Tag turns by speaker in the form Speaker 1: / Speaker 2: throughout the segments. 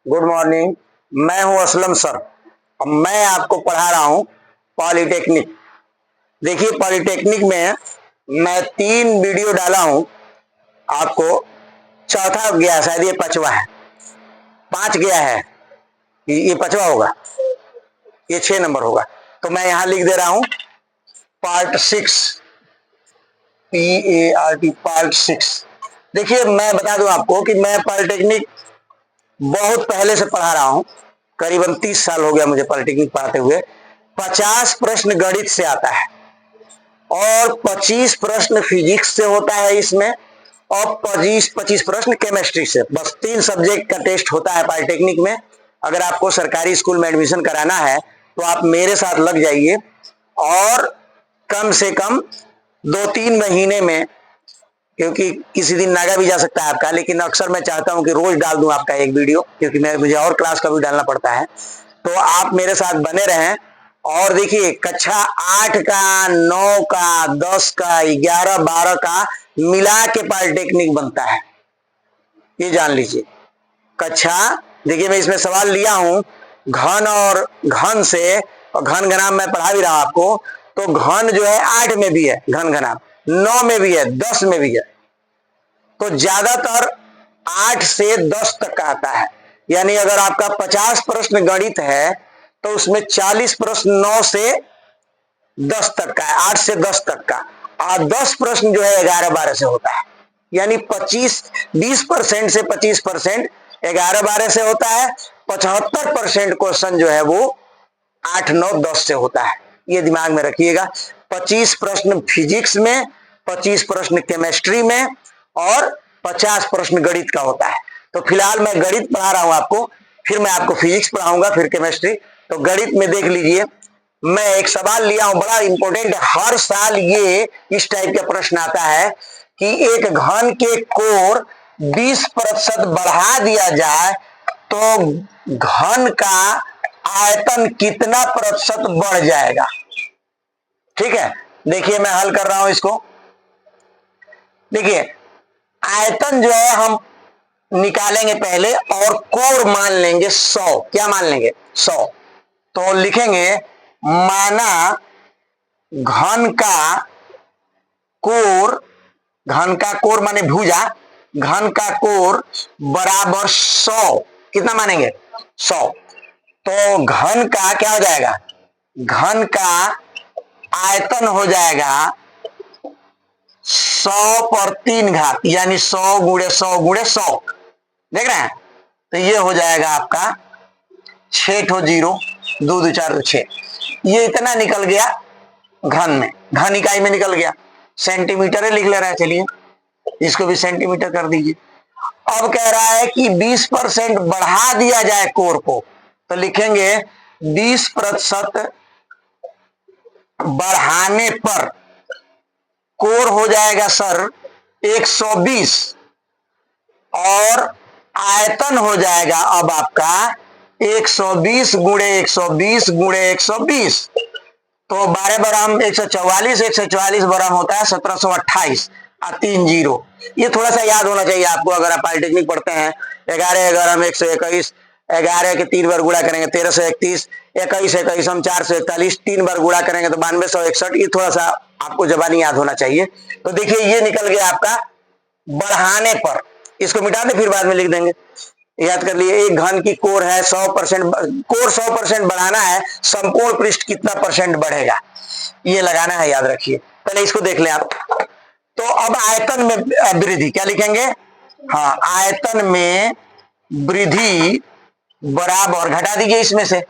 Speaker 1: Good morning. मैं हूं Aslam sir. अब मैं आपको पढ़ा रहा हूं पॉलिटेक्निक। देखिए पॉलिटेक्निक में मैं 3 वीडियो डाला हूं आपको। चौथा गया, शायद ये 5वां है। 5 गया है, ये 5वां होगा, ये 6 नंबर होगा। तो मैं यहां लिख दे रहा हूं पार्ट 6, PART, पार्ट 6। देखिए मैं बता दूं आपको कि मैं पॉलिटेक्निक बहुत पहले से पढ़ा रहा हूं, करीबन 30 साल हो गया मुझे पॉलिटेक्निक पढ़ाते हुए। 50 प्रश्न गणित से आता है और 25 प्रश्न फिजिक्स से होता है इसमें, और 25 प्रश्न केमिस्ट्री से। बस 3 सब्जेक्ट का टेस्ट होता है पॉलिटेक्निक में। अगर आपको सरकारी स्कूल में एडमिशन कराना है तो आप मेरे साथ लग जाइए, और कम से कम 2-3 महीने में, क्योंकि किसी दिन नागा भी जा सकता है आपका, लेकिन अक्सर मैं चाहता हूं कि रोज डाल दूं आपका एक वीडियो, क्योंकि मुझे और क्लास का भी डालना पड़ता है। तो आप मेरे साथ बने रहें। और देखिए कक्षा 8 का, 9 का, 10 का, 11, 12 का मिला के पॉलिटेक्निक बनता है, ये जान लीजिए। कक्षा, देखिए मैं इसमें सवाल लिया हूं घन और घन से, और घन घनाभ मैं पढ़ा भी रहा आपको। तो घन जो है 8 में भी है, घन घनाभ 9 में भी है, 10 में भी है। तो ज्यादातर 8 से 10 तक का आता है। यानी अगर आपका 50 प्रश्न गणित है तो उसमें 40 प्रश्न 9 से 10 तक का है, 8 से 10 तक का। और 10 प्रश्न जो है 11-12 से होता है। यानी 20% से 25% 11-12 से होता है। 75% क्वेश्चन जो है वो 8, 9, 10 से होता है। ये दिमाग में रखिएगा। 25 प्रश्न फिजिक्स में, 25 प्रश्न केमिस्ट्री में, और 50 प्रश्न गणित का होता है। तो फिलहाल मैं गणित पढ़ा रहा हूं आपको, फिर मैं आपको फिजिक्स पढ़ाऊंगा, फिर केमिस्ट्री। तो गणित में देख लीजिए, मैं एक सवाल लिया हूं, बड़ा इंपॉर्टेंट है। हर साल ये इस टाइप का प्रश्न आता है कि एक घन के कोण 20% बढ़ा दिया जाए तो घन का आयतन कितना प्रतिशत बढ़ जाएगा। ठीक है, देखिए मैं हल कर रहा हूं इसको। देखिए आयतन जो है हम निकालेंगे पहले, और कोण मान लेंगे 100। क्या मान लेंगे? 100। तो लिखेंगे माना घन का कोण, घन का कोण माने भुजा, घन का कोण बराबर 100। कितना मानेंगे? 100। तो घन का क्या हो जाएगा? घन का आयतन हो जाएगा 100 पर 3 घात, यानी 100 गुणे 100 गुणे 100। देख रहे हैं? तो ये हो जाएगा आपका 6 ठो 0, 2 2 4 6। ये इतना निकल गया घन में, घन इकाई में निकल गया। सेंटीमीटर है लिख ले रहा है, चलिए इसको भी सेंटीमीटर कर दीजिए। अब कह रहा है कि 20% बढ़ा दिया जाए कोण को, तो लिखेंगे 20% बढ़ाने पर कोण हो जाएगा सर 120, और आयतन हो जाएगा अब आपका 120 गुणे 120 गुणे 120। तो 12 बराम 144, 144 बराम होता है 1728, और 3 0। ये थोड़ा सा याद होना चाहिए आपको अगर आप पॉलिटेक्निक पढ़ते हैं। 11 11 121, 11 के 3 बार गुणा करेंगे 1331, 21 21 हम 441, 3 बार गुणा करेंगे तो 9261। ये थोड़ा सा आपको जबानी याद होना चाहिए। तो देखिए ये निकल गया आपका बढ़ाने पर। इसको मिटा दे, फिर बाद में लिख देंगे। याद कर लिए, एक घन की कोण है 100%, कोण 100% बढ़ाना है, संपूर्ण पृष्ठ कितना परसेंट बढ़ेगा ये लगाना है, याद रखिए। पहले इसको देख लें आप। तो अब आयतन में वृद्धि क्या लिखेंगे? हाँ, आयतन में वृद्धि बराबर, घटा दीजिए इसमें से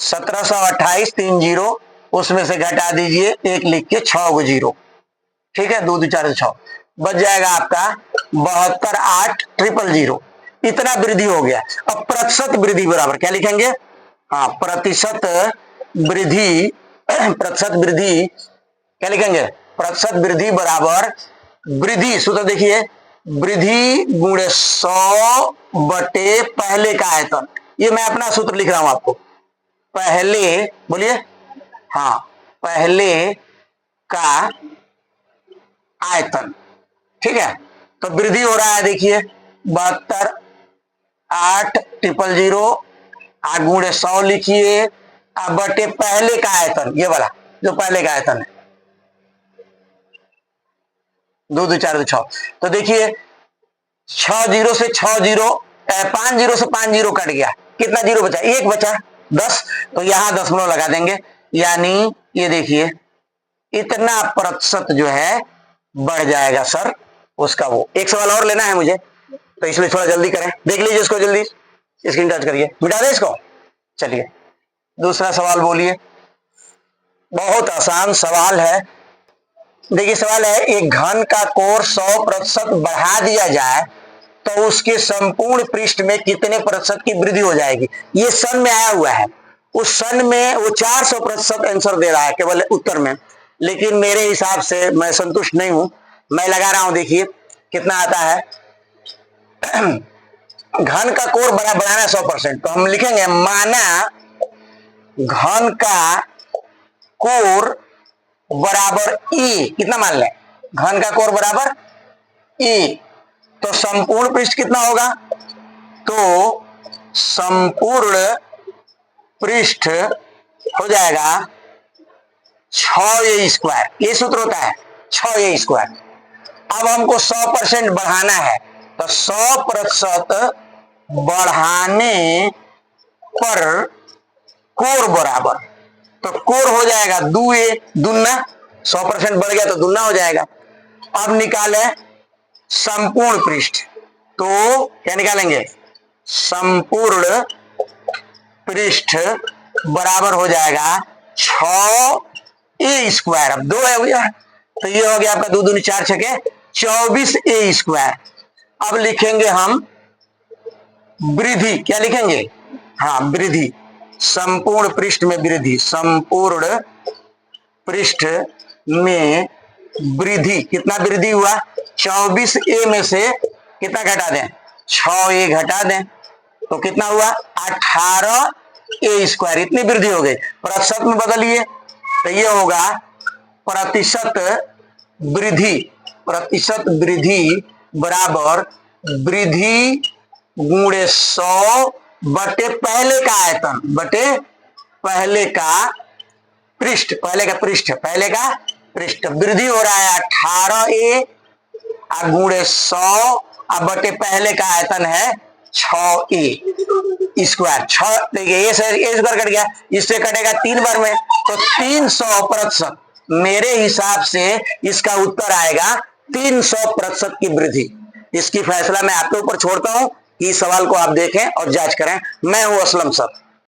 Speaker 1: 1728, 3 0, उसमें से घटा दीजिए 1 लिख के 6 गो 0। ठीक है, 2 2 4 6 बच जाएगा आपका 72 8 000। इतना वृद्धि हो गया। अब प्रतिशत वृद्धि बराबर क्या लिखेंगे? हाँ, प्रतिशत वृद्धि, प्रतिशत वृद्धि क्या लिखेंगे? प्रतिशत वृद्धि बराबर वृद्धि, सूत्र देखिए, वृद्धि गुणे 100 बटे पहले का आयतन। ये मैं अपना सूत्र लिख रहा हूं आपको। पहले, बोलिए, हाँ, पहले का आयतन। ठीक है, तो वृद्धि हो रहा है, देखिए 72 8 000 गुणे 100 लिखिए, अब बटे पहले का आयतन, ये वाला जो पहले का आयतन है, 2 2 4 2 6। तो देखिए 6 0 से 6 0, 5 0 से 5 0 कट गया, कितना जीरो बचा, 1 बचा, 10। तो यहां दशमलव लगा देंगे, यानी ये देखिए इतना प्रतिशत जो है बढ़ जाएगा सर उसका। वो एक सवाल और लेना है मुझे, तो इसलिए थोड़ा जल्दी करें, देख लीजिए इसको, जल्दी स्क्रीन टच करिए, मिटा दें इसको। चलिए दूसरा सवाल बोलिए, बहुत आसान सवाल है। देखिए सवाल है, एक घन का कोर 100% बढ़ा दिया जाए तो उसके संपूर्ण पृष्ठ में कितने प्रतिशत की वृद्धि हो जाएगी। ये सन में आया हुआ है, उस सन में वो 400% आंसर दे रहा है केवल उत्तर में, लेकिन मेरे हिसाब से मैं संतुष्ट नहीं हूं, मैं लगा रहा हूं, देखिए कितना आता है। घन का कोर बढ़ाना है 100%, तो हम लिखेंगे माना घन का कोर बराबर ई, कितना मान लें, घन का कोर बराबर ई, तो संपूर्ण पृष्ठ कितना होगा, तो संपूर्ण पृष्ठ हो जाएगा 6a², ये सूत्र होता है 6a²। अब हमको 100% बढ़ाना है, तो 100% बढ़ाने पर कोर बराबर, तो कोर हो जाएगा 2a, दुन्ना, 100% बढ़ गया तो दुन्ना हो जाएगा। अब निकाले संपूर्ण पृष्ठ, तो क्या निकालेंगे, संपूर्ण पृष्ठ बराबर हो जाएगा 6a², अब 2 है भैया, तो ये हो गया आपका 2 दूनी 4 छके 24a²। अब लिखेंगे हम वृद्धि, क्या लिखेंगे, हाँ वृद्धि, संपूर्ण पृष्ठ में वृद्धि, संपूर्ण पृष्ठ में वृद्धि, कितना वृद्धि हुआ, 24a में से कितना घटा दें, 6a घटा दें, तो कितना हुआ 18a², इतनी वृद्धि हो गई। प्रतिशत में बदलिए, तो ये होगा प्रतिशत वृद्धि, प्रतिशत वृद्धि बराबर वृद्धि गुणे 100 बटे पहले का आयतन, बटे पहले का पृष्ठ, पहले का पृष्ठ, पहले का पृष्ठ, वृद्धि हो रहा है 18a गुणे 100, अब बटे पहले का आयतन है 6a²। 6 देखिए ये स्क्वायर कट गया, इससे कटेगा 3 बार में, तो 300%, मेरे हिसाब से इसका उत्तर आएगा 300% की वृद्धि। इसकी फैसला मैं आपके ऊपर छोड़ता हूं कि इस सवाल को आप देखें और जांच करें। मैं हूं असलम सर।